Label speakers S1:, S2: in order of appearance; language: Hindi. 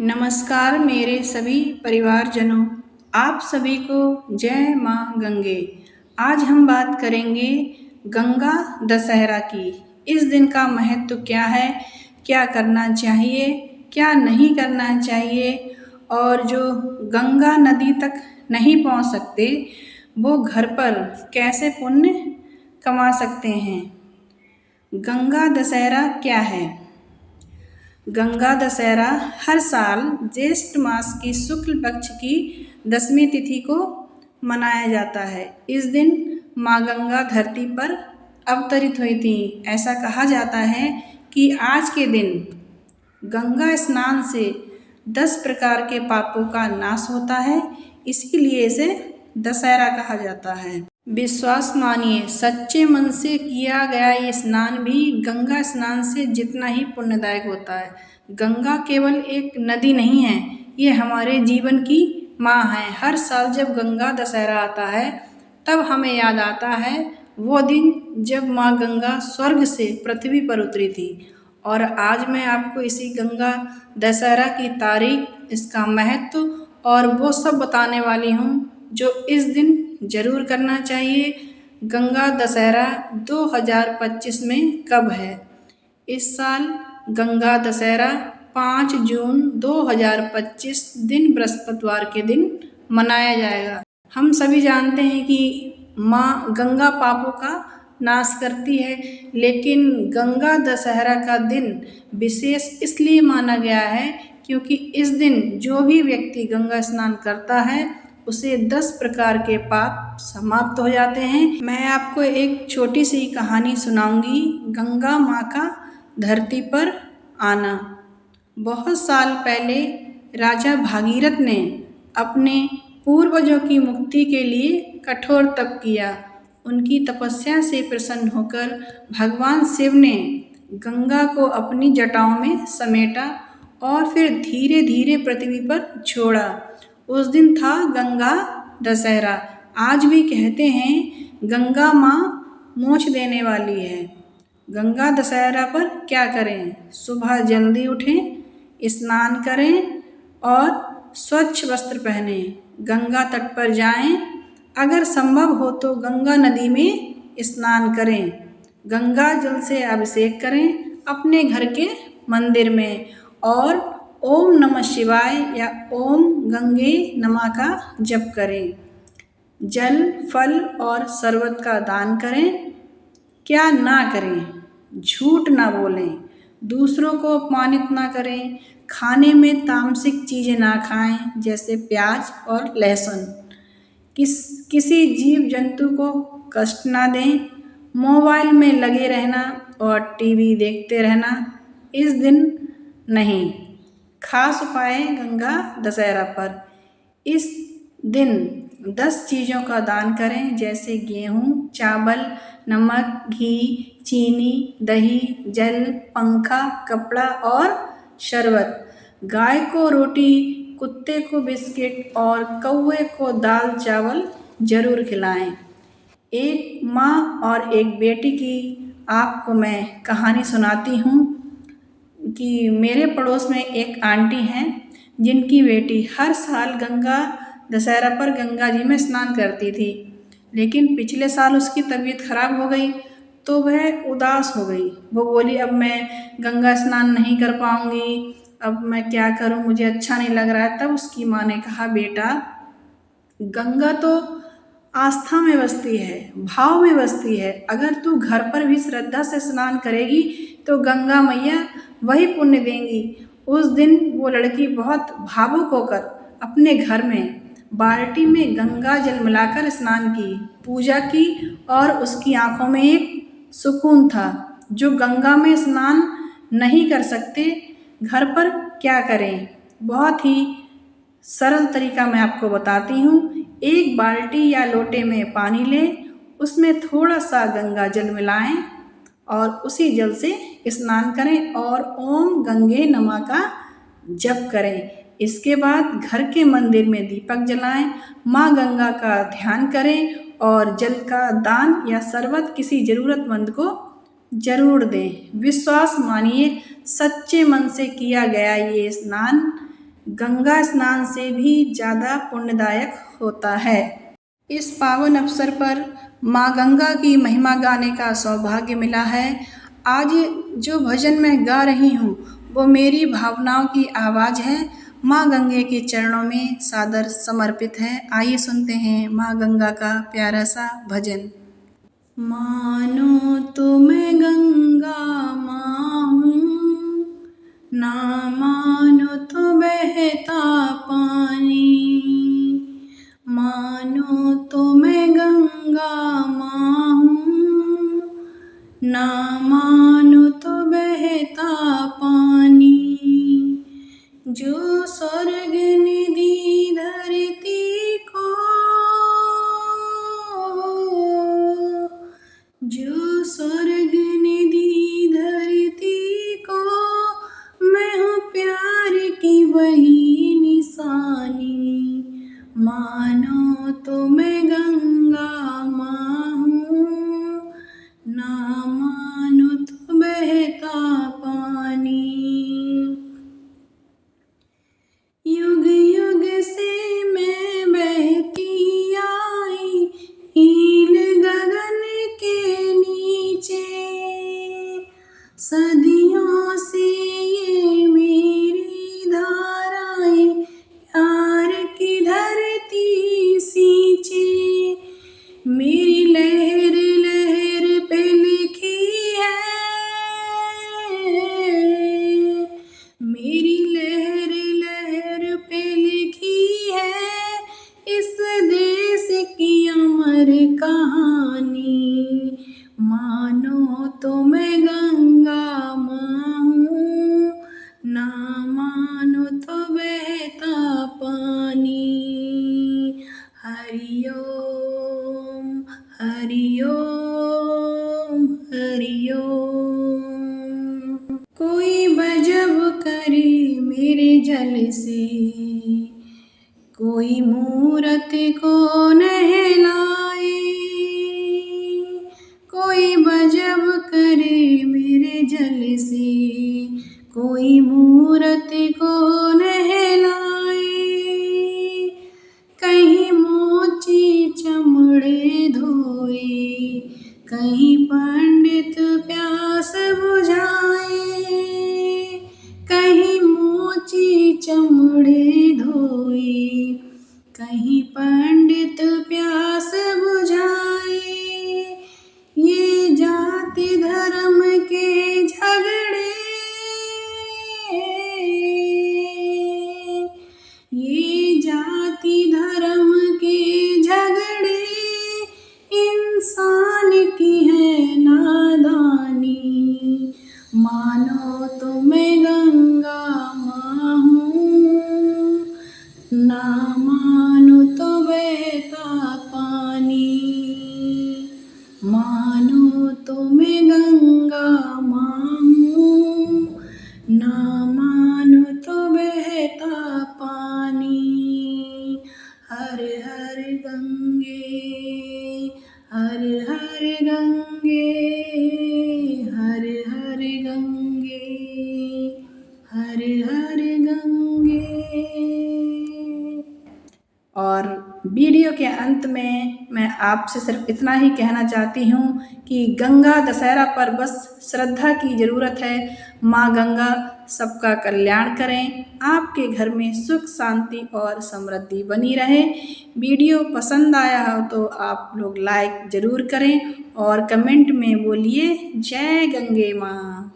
S1: नमस्कार मेरे सभी परिवारजनों, आप सभी को जय माँ गंगे। आज हम बात करेंगे गंगा दशहरा की। इस दिन का महत्व क्या है, क्या करना चाहिए, क्या नहीं करना चाहिए और जो गंगा नदी तक नहीं पहुँच सकते वो घर पर कैसे पुण्य कमा सकते हैं। गंगा दशहरा क्या है? गंगा दशहरा हर साल ज्येष्ठ मास की शुक्ल पक्ष की 10वीं तिथि को मनाया जाता है। इस दिन माँ गंगा धरती पर अवतरित हुई थी। ऐसा कहा जाता है कि आज के दिन गंगा स्नान से 10 प्रकार के पापों का नाश होता है, इसीलिए इसे दशहरा कहा जाता है। विश्वास मानिए, सच्चे मन से किया गया ये स्नान भी गंगा स्नान से जितना ही पुण्यदायक होता है। गंगा केवल एक नदी नहीं है, ये हमारे जीवन की माँ है। हर साल जब गंगा दशहरा आता है तब हमें याद आता है वो दिन जब माँ गंगा स्वर्ग से पृथ्वी पर उतरी थी। और आज मैं आपको इसी गंगा दशहरा की तारीख, इसका महत्व और वो सब बताने वाली हूँ जो इस दिन जरूर करना चाहिए। गंगा दशहरा 2025 में कब है? इस साल गंगा दशहरा 5 जून 2025 दिन बृहस्पतिवार के दिन मनाया जाएगा। हम सभी जानते हैं कि माँ गंगा पापों का नाश करती है, लेकिन गंगा दशहरा का दिन विशेष इसलिए माना गया है क्योंकि इस दिन जो भी व्यक्ति गंगा स्नान करता है उसे 10 प्रकार के पाप समाप्त हो जाते हैं। मैं आपको एक छोटी सी कहानी सुनाऊंगी, गंगा माँ का धरती पर आना। बहुत साल पहले राजा भागीरथ ने अपने पूर्वजों की मुक्ति के लिए कठोर तप किया। उनकी तपस्या से प्रसन्न होकर भगवान शिव ने गंगा को अपनी जटाओं में समेटा और फिर धीरे धीरे पृथ्वी पर छोड़ा। उस दिन था गंगा दशहरा। आज भी कहते हैं गंगा माँ मोक्ष देने वाली है। गंगा दशहरा पर क्या करें? सुबह जल्दी उठें, स्नान करें और स्वच्छ वस्त्र पहनें, गंगा तट पर जाएं। अगर संभव हो तो गंगा नदी में स्नान करें, गंगा जल से अभिषेक करें अपने घर के मंदिर में और ओम नमः शिवाय या ओम गंगे नमः का जप करें। जल, फल और शरबत का दान करें। क्या ना करें? झूठ ना बोलें, दूसरों को अपमानित ना करें, खाने में तामसिक चीज़ें ना खाएं जैसे प्याज और लहसुन, किसी जीव जंतु को कष्ट ना दें, मोबाइल में लगे रहना और टीवी देखते रहना इस दिन नहीं। खास उपाय गंगा दशहरा पर, इस दिन 10 चीज़ों का दान करें जैसे गेहूँ, चावल, नमक, घी, चीनी, दही, जल, पंखा, कपड़ा और शरबत। गाय को रोटी, कुत्ते को बिस्किट और कौवे को दाल चावल जरूर खिलाएं। एक माँ और एक बेटी की आपको मैं कहानी सुनाती हूँ कि मेरे पड़ोस में एक आंटी हैं जिनकी बेटी हर साल गंगा दशहरा पर गंगा जी में स्नान करती थी, लेकिन पिछले साल उसकी तबीयत खराब हो गई तो वह उदास हो गई। वो बोली अब मैं गंगा स्नान नहीं कर पाऊंगी, अब मैं क्या करूं, मुझे अच्छा नहीं लग रहा है। तब उसकी माँ ने कहा बेटा, गंगा तो आस्था में बसती है, भाव में बसती है। अगर तू घर पर भी श्रद्धा से स्नान करेगी तो गंगा मैया वही पुण्य देंगी। उस दिन वो लड़की बहुत भावुक होकर अपने घर में बाल्टी में गंगा जल मिलाकर स्नान की, पूजा की और उसकी आंखों में एक सुकून था। जो गंगा में स्नान नहीं कर सकते, घर पर क्या करें? बहुत ही सरल तरीका मैं आपको बताती हूँ। एक बाल्टी या लोटे में पानी लें, उसमें थोड़ा सा गंगा जल मिलाएं और उसी जल से स्नान करें और ओम गंगे नमः का जप करें। इसके बाद घर के मंदिर में दीपक जलाएं, माँ गंगा का ध्यान करें और जल का दान या शरबत किसी ज़रूरतमंद को जरूर दें। विश्वास मानिए, सच्चे मन से किया गया ये स्नान गंगा स्नान से भी ज़्यादा पुण्यदायक होता है। इस पावन अवसर पर माँ गंगा की महिमा गाने का सौभाग्य मिला है। आज जो भजन मैं गा रही हूँ वो मेरी भावनाओं की आवाज़ है, माँ गंगे के चरणों में सादर समर्पित है। आइए सुनते हैं माँ गंगा का प्यारा सा भजन। मानो तो मैं गंगा माँ हूँ, ना मानो तो बहता पानी। मानो तो मैं गंगा माँ हूँ, ना मानो तो बहता पानी। जो स्वर्ग निधि धरती को, जो स्वर्ग निधि धरती को, मैं हूँ प्यार की वही निशानी। मानो तो मैं गंगा माँ हूँ, ना मानो तो बहता पानी। युग युग से मैं बहती आई, नील गगन के नीचे। सदियों से ये मेरी धाराएं प्यार की धरती सींचे। मेरी लहर लहर पे लिखी है, मेरी लहर लहर पे लिखी है इस देश की अमर कहानी। मानो तो मैं गंगा माँ हूँ, ना मानो तो बहता पानी। हरि ओम हरि ओम हरि ओम। कोई बजब करे मेरे जल से, कोई मूरत को नहलाए। कोई बजब करे मेरे जल से, कोई मूरत को नहलाए। कहीं मोची चमड़े धोए, कहीं पंडित प्यास बुझाए। कहीं मोची चमड़े धोए, कहीं पंडित प्यास बुझाए। ये जाति धर्म के झगड़े, ये जाति धर्म के झगड़े इंसान की है नादानी। मानो तो मैं गंगा माँ हूँ, ना मानो तो बहता पानी। मानो तो मैं गंगा माँ हूँ, ना मानो तो बहता पानी। हर हर गंगे, हर हर गंगे, हर हर गंगे, हर हर गंगे। और वीडियो के अंत में मैं आपसे सिर्फ इतना ही कहना चाहती हूँ कि गंगा दशहरा पर बस श्रद्धा की ज़रूरत है। माँ गंगा सबका कल्याण करें, आपके घर में सुख शांति और समृद्धि बनी रहे। वीडियो पसंद आया हो तो आप लोग लाइक ज़रूर करें और कमेंट में बोलिए जय गंगे माँ।